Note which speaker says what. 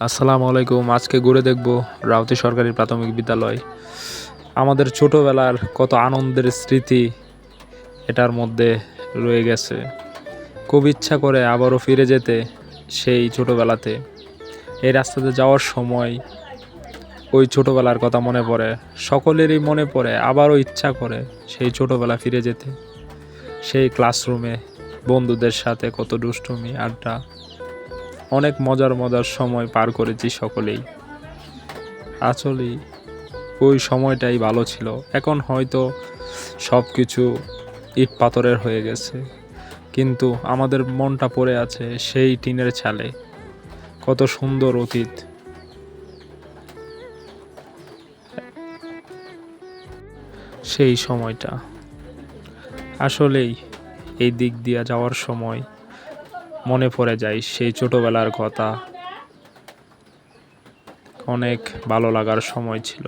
Speaker 1: আসসালামু আলাইকুম। আজকে ঘুরে দেখব রাউতি সরকারি প্রাথমিক বিদ্যালয়। আমাদের ছোটবেলার কত আনন্দের স্মৃতি এটার মধ্যে রয়ে গেছে। খুব ইচ্ছা করে আবারও ফিরে যেতে সেই ছোটবেলাতে। এই রাস্তাতে যাওয়ার সময় ওই ছোটবেলার কথা মনে পড়ে। সকলেরই মনে পড়ে, আবারও ইচ্ছা করে সেই ছোটবেলা ফিরে যেতে। সেই ক্লাসরুমে বন্ধুদের সাথে কত দুষ্টুমি, আড্ডা, অনেক মজার সময় পার করেছি সকলেই। আসলেই ওই সময়টাই ভালো ছিল। এখন হয়তো সব কিছু ইট পাথরের হয়ে গেছে, কিন্তু আমাদের মনটা পড়ে আছে সেই টিনের চালে। কত সুন্দর অতীত সেই সময়টা। আসলেই এই দিক দিয়ে যাওয়ার সময় মনে পড়ে যায় সেই ছোটবেলার কথা। অনেক ভালো লাগার সময় ছিল।